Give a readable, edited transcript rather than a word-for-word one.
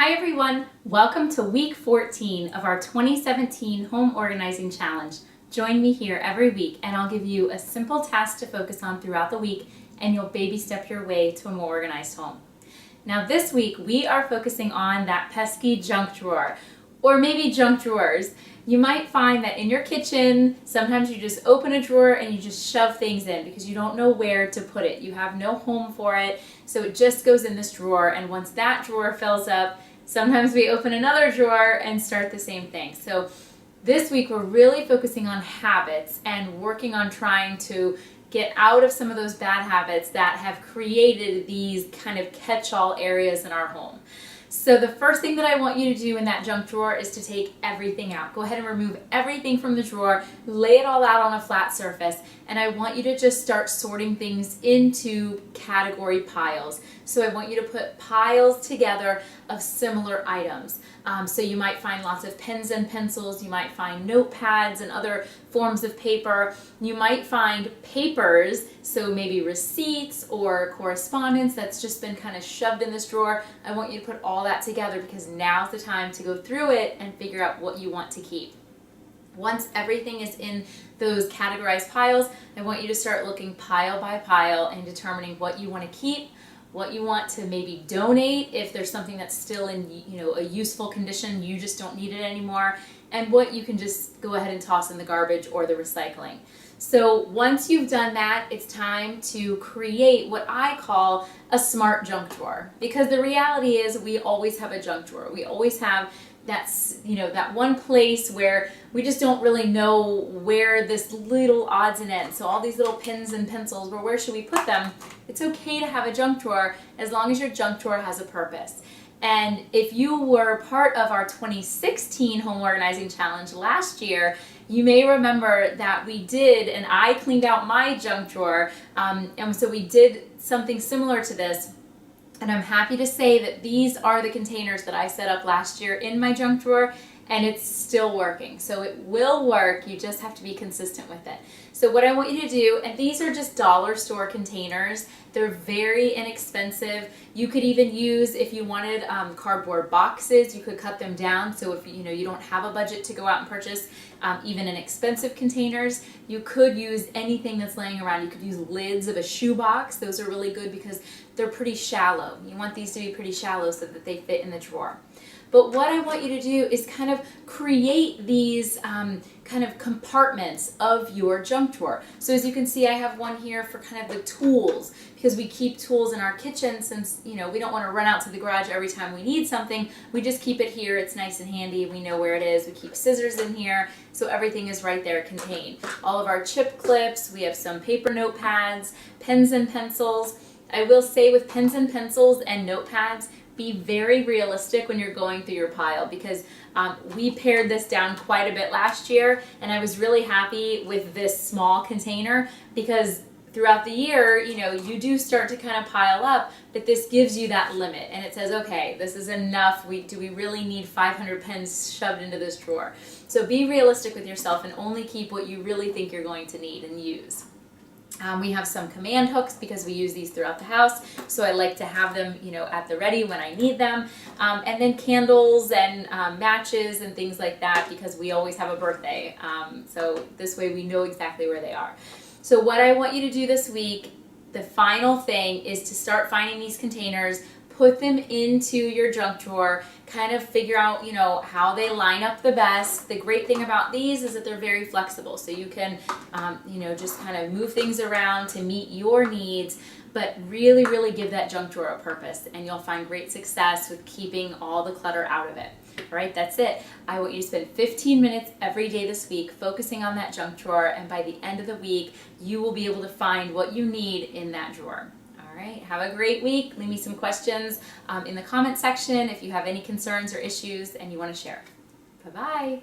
Hi everyone, welcome to week 14 of our 2017 Home Organizing Challenge. Join me here every week and I'll give you a simple task to focus on throughout the week and you'll baby step your way to a more organized home. Now this week we are focusing on that pesky junk drawer, or maybe junk drawers. You might find that in your kitchen, sometimes you just open a drawer and you just shove things in because you don't know where to put it. You have no home for it, so it just goes in this drawer, and once that drawer fills up, sometimes we open another drawer and start the same thing. So this week we're really focusing on habits and working on trying to get out of some of those bad habits that have created these kind of catch-all areas in our home. So the first thing that I want you to do in that junk drawer is to take everything out. Go ahead and remove everything from the drawer, lay it all out on a flat surface, and I want you to just start sorting things into category piles. So I want you to put piles together of similar items. So you might find lots of pens and pencils, you might find notepads and other forms of paper. You might find papers, so maybe receipts or correspondence that's just been kind of shoved in this drawer. I want you to put all that together because now's the time to go through it and figure out what you want to keep. Once everything is in those categorized piles, I want you to start looking pile by pile and determining what you want to keep, what you want to maybe donate if there's something that's still in a useful condition, you just don't need it anymore, and what you can just go ahead and toss in the garbage or the recycling. So once you've done that, it's time to create what I call a smart junk drawer, because the reality is we always have a junk drawer. We always have that one place where we just don't really know where this little odds and ends. So all these little pens and pencils, where should we put them? It's okay to have a junk drawer as long as your junk drawer has a purpose. And if you were part of our 2016 Home Organizing Challenge last year, you may remember that we did, and I cleaned out my junk drawer, and so we did something similar to this. And I'm happy to say that these are the containers that I set up last year in my junk drawer, and it's still working. So it will work, you just have to be consistent with it. So what I want you to do, and these are just dollar store containers, they're very inexpensive. You could even use, if you wanted cardboard boxes, you could cut them down. So if you don't have a budget to go out and purchase even inexpensive containers, you could use anything that's laying around. You could use lids of a shoebox. Those are really good because they're pretty shallow. You want these to be pretty shallow so that they fit in the drawer. But what I want you to do is kind of create these kind of compartments of your junk drawer. So as you can see, I have one here for kind of the tools, because we keep tools in our kitchen since we don't want to run out to the garage every time we need something. We just keep it here. It's nice and handy. We know where it is. We keep scissors in here, so everything is right there contained. All of our chip clips, we have some paper notepads, pens and pencils. I will say with pens and pencils and notepads, be very realistic when you're going through your pile, because we pared this down quite a bit last year, and I was really happy with this small container because throughout the year, you do start to kind of pile up, but this gives you that limit, and it says, okay, this is enough. Do we really need 500 pens shoved into this drawer? So be realistic with yourself and only keep what you really think you're going to need and use. We have some command hooks because we use these throughout the house, so I like to have them, at the ready when I need them. And then candles and matches and things like that, because we always have a birthday. So this way we know exactly where they are. So what I want you to do this week, the final thing, is to start finding these containers, put them into your junk drawer, kind of figure out, how they line up the best. The great thing about these is that they're very flexible, so you can, just kind of move things around to meet your needs, but really, really give that junk drawer a purpose, and you'll find great success with keeping all the clutter out of it. All right, that's it. I want you to spend 15 minutes every day this week focusing on that junk drawer, and by the end of the week, you will be able to find what you need in that drawer. All right, have a great week. Leave me some questions in the comment section if you have any concerns or issues and you want to share. Bye-bye.